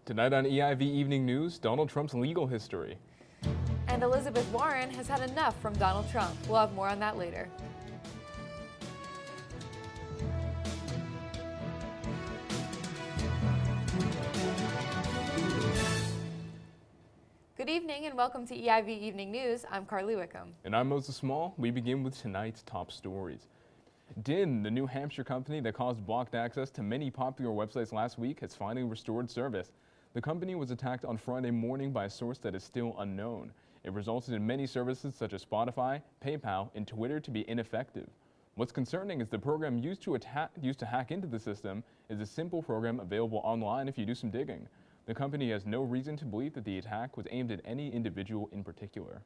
Tonight on EIV Evening News, Donald Trump's legal history. And Elizabeth Warren has had enough from Donald Trump. We'll have more on that later. Good evening and welcome to EIV Evening News. I'm Carly Wickham. And I'm Moses Small. We begin with tonight's top stories. DIN, the New Hampshire company that caused blocked access to many popular websites last week, has finally restored service. The company was attacked on Friday morning by a source that is still unknown. It resulted in many services such as Spotify, PayPal, and Twitter to be ineffective. What's concerning is the program used to hack into the system is a simple program available online if you do some digging. The company has no reason to believe that the attack was aimed at any individual in particular.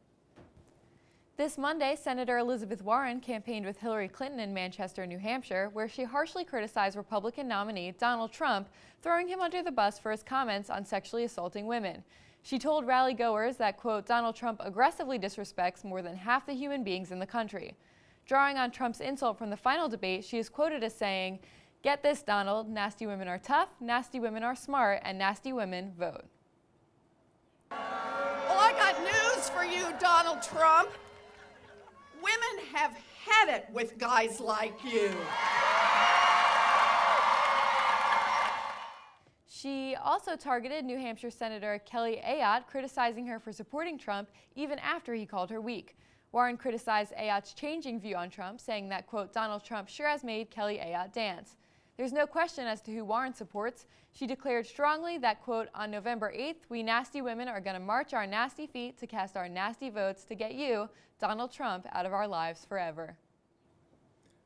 This Monday, Senator Elizabeth Warren campaigned with Hillary Clinton in Manchester, New Hampshire, where she harshly criticized Republican nominee Donald Trump, throwing him under the bus for his comments on sexually assaulting women. She told rally goers that, quote, Donald Trump aggressively disrespects more than half the human beings in the country. Drawing on Trump's insult from the final debate, she is quoted as saying, "Get this, Donald, nasty women are tough, nasty women are smart, and nasty women vote." Well, I got news for you, Donald Trump. Women have had it with guys like you. She also targeted New Hampshire Senator Kelly Ayotte, criticizing her for supporting Trump even after he called her weak. Warren criticized Ayotte's changing view on Trump, saying that, quote, Donald Trump sure has made Kelly Ayotte dance. There's no question as to who Warren supports. She declared strongly that, quote, on November 8th, we nasty women are going to march our nasty feet to cast our nasty votes to get you, Donald Trump, out of our lives forever.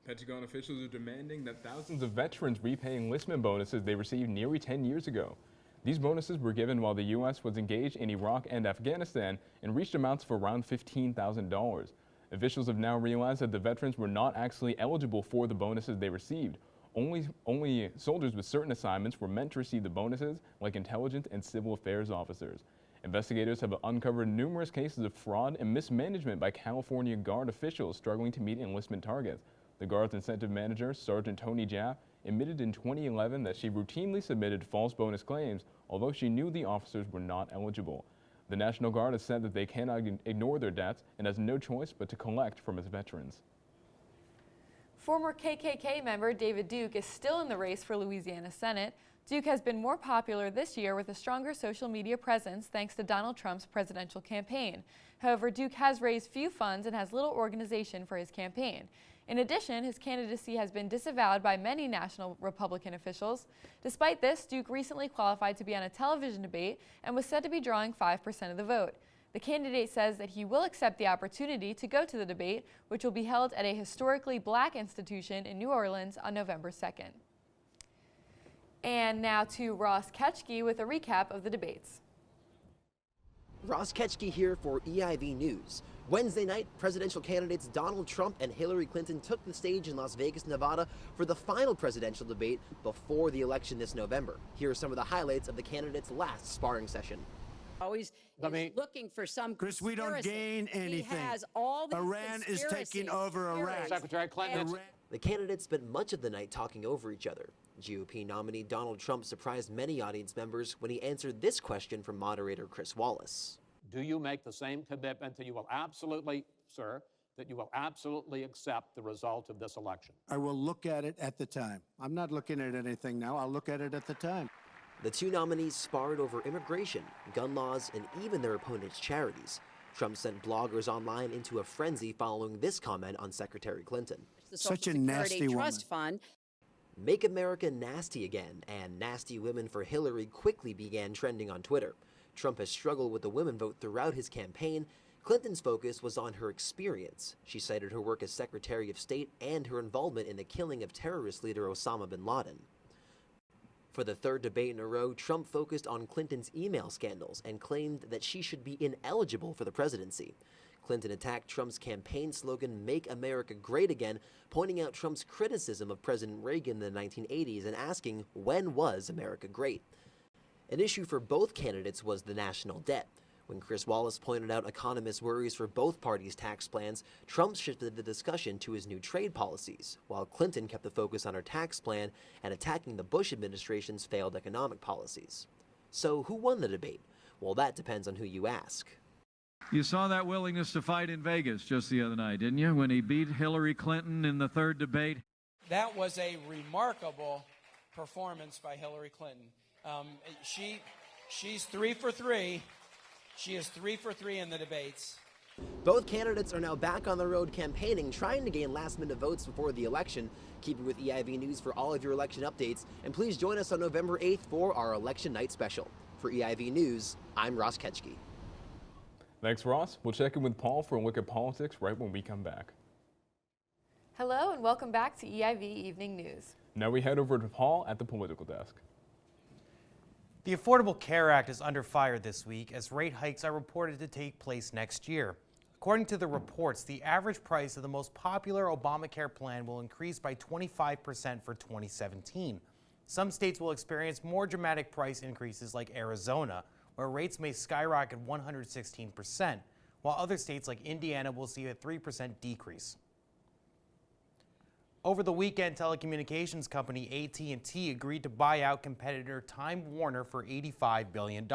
Pentagon officials are demanding that thousands of veterans repay enlistment bonuses they received nearly 10 years ago. These bonuses were given while the U.S. was engaged in Iraq and Afghanistan and reached amounts of around $15,000. Officials have now realized that the veterans were not actually eligible for the bonuses they received. Only soldiers with certain assignments were meant to receive the bonuses, like intelligence and civil affairs officers. Investigators have uncovered numerous cases of fraud and mismanagement by California Guard officials struggling to meet enlistment targets. The Guard's incentive manager, Sergeant Tony Jaff, admitted in 2011 that she routinely submitted false bonus claims, although she knew the officers were not eligible. The National Guard has said that they cannot ignore their debts and has no choice but to collect from its veterans. Former KKK member David Duke is still in the race for Louisiana Senate. Duke has been more popular this year with a stronger social media presence thanks to Donald Trump's presidential campaign. However, Duke has raised few funds and has little organization for his campaign. In addition, his candidacy has been disavowed by many national Republican officials. Despite this, Duke recently qualified to be on a television debate and was said to be drawing 5% of the vote. The candidate says that he will accept the opportunity to go to the debate, which will be held at a historically black institution in New Orleans on November 2nd. And now to Ross Ketchke with a recap of the debates. Ross Ketchke here for EIV News. Wednesday night, presidential candidates Donald Trump and Hillary Clinton took the stage in Las Vegas, Nevada for the final presidential debate before the election this November. Here are some of the highlights of the candidates' last sparring session. Always is looking for some Chris, we don't gain anything. He has all these Iran is taking over Iraq. Secretary Clinton. The candidates spent much of the night talking over each other. GOP nominee Donald Trump surprised many audience members when he answered this question from moderator Chris Wallace. Do you make the same commitment that you will absolutely, sir, that you will absolutely accept the result of this election? I will look at it at the time. I'm not looking at anything now. I'll look at it at the time. The two nominees sparred over immigration, gun laws, and even their opponents' charities. Trump sent bloggers online into a frenzy following this comment on Secretary Clinton. The Such a Social nasty Security woman. Trust Fund. Make America nasty again, and nasty women for Hillary quickly began trending on Twitter. Trump has struggled with the women vote throughout his campaign. Clinton's focus was on her experience. She cited her work as Secretary of State and her involvement in the killing of terrorist leader Osama bin Laden. For the third debate in a row, Trump focused on Clinton's email scandals and claimed that she should be ineligible for the presidency. Clinton attacked Trump's campaign slogan, "Make America Great Again," pointing out Trump's criticism of President Reagan in the 1980s and asking, when was America great? An issue for both candidates was the national debt. When Chris Wallace pointed out economists' worries for both parties' tax plans, Trump shifted the discussion to his new trade policies, while Clinton kept the focus on her tax plan and attacking the Bush administration's failed economic policies. So who won the debate? Well, that depends on who you ask. You saw that willingness to fight in Vegas just the other night, didn't you, when he beat Hillary Clinton in the third debate? That was a remarkable performance by Hillary Clinton. She's 3 for 3. She is 3 for 3 in the debates. Both candidates are now back on the road campaigning, trying to gain last-minute votes before the election. Keep it with EIV News for all of your election updates, and please join us on November 8th for our Election Night Special. For EIV News, I'm Ross Ketchke. Thanks, Ross. We'll check in with Paul for a look at politics right when we come back. Hello and welcome back to EIV Evening News. Now we head over to Paul at the political desk. The Affordable Care Act is under fire this week as rate hikes are reported to take place next year. According to the reports, the average price of the most popular Obamacare plan will increase by 25% for 2017. Some states will experience more dramatic price increases like Arizona, where rates may skyrocket 116%, while other states like Indiana will see a 3% decrease. Over the weekend, telecommunications company AT&T agreed to buy out competitor Time Warner for $85 billion.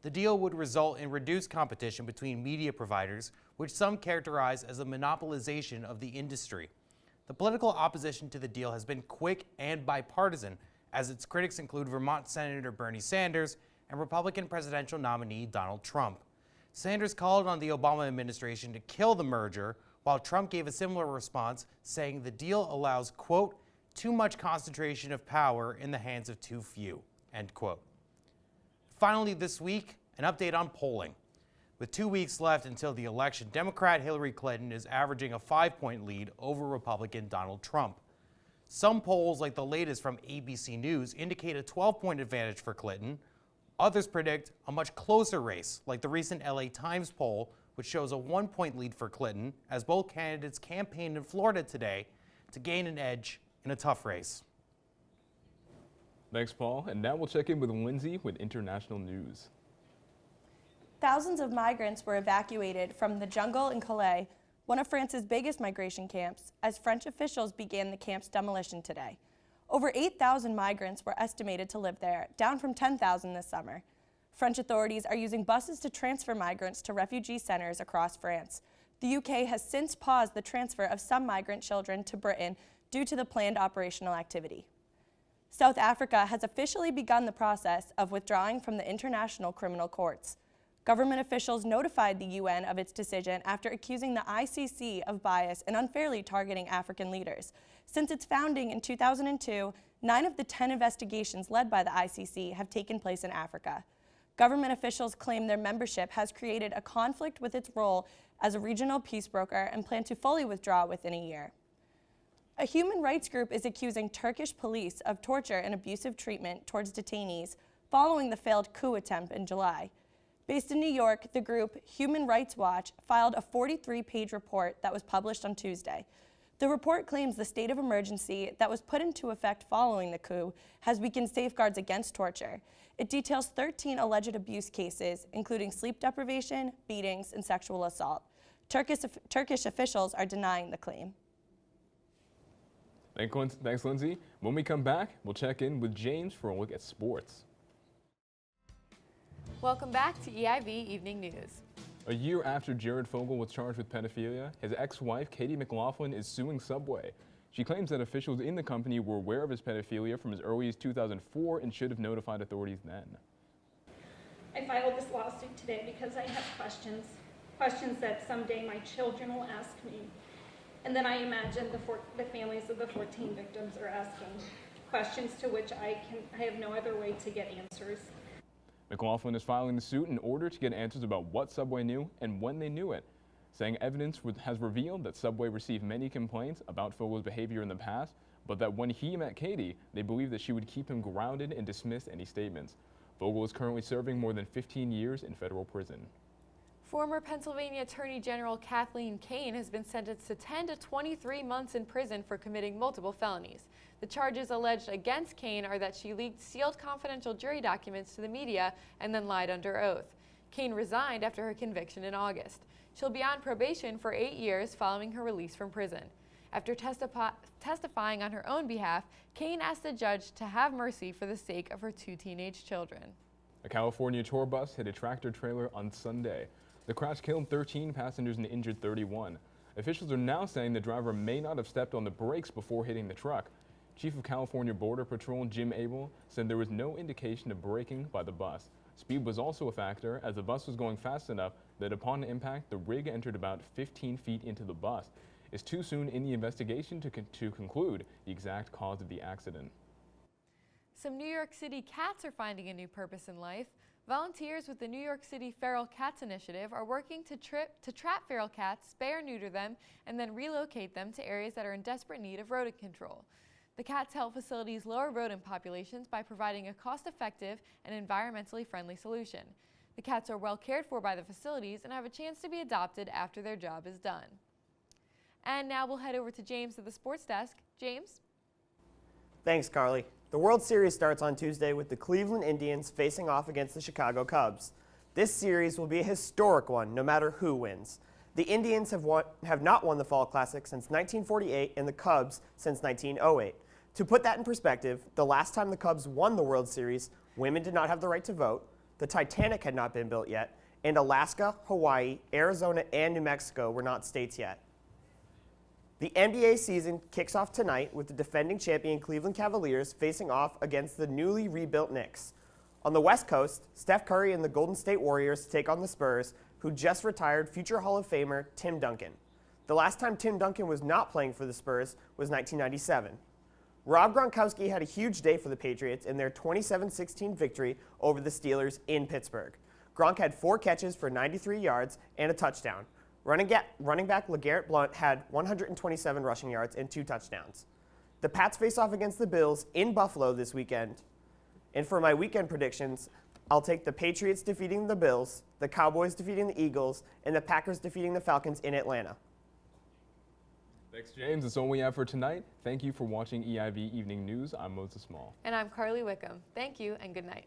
The deal would result in reduced competition between media providers, which some characterize as a monopolization of the industry. The political opposition to the deal has been quick and bipartisan, as its critics include Vermont Senator Bernie Sanders and Republican presidential nominee Donald Trump. Sanders called on the Obama administration to kill the merger, while Trump gave a similar response, saying the deal allows, quote, too much concentration of power in the hands of too few, end quote. Finally this week, an update on polling. With 2 weeks left until the election, Democrat Hillary Clinton is averaging a 5-point lead over Republican Donald Trump. Some polls, like the latest from ABC News, indicate a 12-point advantage for Clinton. Others predict a much closer race, like the recent LA Times poll, which shows a 1-point lead for Clinton, as both candidates campaigned in Florida today to gain an edge in a tough race. Thanks, Paul. And now we'll check in with Lindsay with international news. Thousands of migrants were evacuated from the jungle in Calais, one of France's biggest migration camps, as French officials began the camp's demolition today. Over 8,000 migrants were estimated to live there, down from 10,000 this summer. French authorities are using buses to transfer migrants to refugee centers across France. The UK has since paused the transfer of some migrant children to Britain due to the planned operational activity. South Africa has officially begun the process of withdrawing from the International Criminal Courts. Government officials notified the UN of its decision after accusing the ICC of bias and unfairly targeting African leaders. Since its founding in 2002, 9 of the 10 investigations led by the ICC have taken place in Africa. Government officials claim their membership has created a conflict with its role as a regional peace broker and plan to fully withdraw within a year. A human rights group is accusing Turkish police of torture and abusive treatment towards detainees following the failed coup attempt in July. Based in New York, the group Human Rights Watch filed a 43-page report that was published on Tuesday. The report claims the state of emergency that was put into effect following the coup has weakened safeguards against torture. It details 13 alleged abuse cases, including sleep deprivation, beatings, and sexual assault. Turkish officials are denying the claim. Thanks, Lindsay. When we come back, we'll check in with James for a look at sports. Welcome back to EIV Evening News. A year after Jared Fogle was charged with pedophilia, his ex-wife, Katie McLaughlin, is suing Subway. She claims that officials in the company were aware of his pedophilia from as early as 2004 and should have notified authorities then. I filed this lawsuit today because I have questions that someday my children will ask me. And then I imagine the families of the 14 victims are asking questions to which I have no other way to get answers. McLaughlin is filing the suit in order to get answers about what Subway knew and when they knew it, saying evidence has revealed that Subway received many complaints about Fogle's behavior in the past, but that when he met Katie, they believed that she would keep him grounded and dismiss any statements. Fogle is currently serving more than 15 years in federal prison. Former Pennsylvania Attorney General Kathleen Kane has been sentenced to 10 to 23 months in prison for committing multiple felonies. The charges alleged against Kane are that she leaked sealed confidential jury documents to the media and then lied under oath. Kane resigned after her conviction in August. She'll be on probation for 8 years following her release from prison. After testifying on her own behalf, Kane asked the judge to have mercy for the sake of her 2 teenage children. A California tour bus hit a tractor trailer on Sunday. The crash killed 13 passengers and injured 31. Officials are now saying the driver may not have stepped on the brakes before hitting the truck. Chief of California Border Patrol Jim Abel said there was no indication of braking by the bus. Speed was also a factor, as the bus was going fast enough that upon impact, the rig entered about 15 feet into the bus. It's too soon in the investigation to conclude the exact cause of the accident. Some New York City cats are finding a new purpose in life. Volunteers with the New York City Feral Cats Initiative are working to trap feral cats, spay or neuter them, and then relocate them to areas that are in desperate need of rodent control. The cats help facilities lower rodent populations by providing a cost-effective and environmentally friendly solution. The cats are well cared for by the facilities and have a chance to be adopted after their job is done. And now we'll head over to James at the sports desk. James? Thanks, Carly. The World Series starts on Tuesday with the Cleveland Indians facing off against the Chicago Cubs. This series will be a historic one, no matter who wins. The Indians have not won the Fall Classic since 1948 and the Cubs since 1908. To put that in perspective, the last time the Cubs won the World Series, women did not have the right to vote, the Titanic had not been built yet, and Alaska, Hawaii, Arizona, and New Mexico were not states yet. The NBA season kicks off tonight with the defending champion Cleveland Cavaliers facing off against the newly rebuilt Knicks. On the West Coast, Steph Curry and the Golden State Warriors take on the Spurs, who just retired future Hall of Famer Tim Duncan. The last time Tim Duncan was not playing for the Spurs was 1997. Rob Gronkowski had a huge day for the Patriots in their 27-16 victory over the Steelers in Pittsburgh. Gronk had 4 catches for 93 yards and a touchdown. Running back LeGarrette Blount had 127 rushing yards and 2 touchdowns. The Pats face off against the Bills in Buffalo this weekend. And for my weekend predictions, I'll take the Patriots defeating the Bills, the Cowboys defeating the Eagles, and the Packers defeating the Falcons in Atlanta. Thanks, James. That's all we have for tonight. Thank you for watching EIV Evening News. I'm Moses Small. And I'm Carly Wickham. Thank you and good night.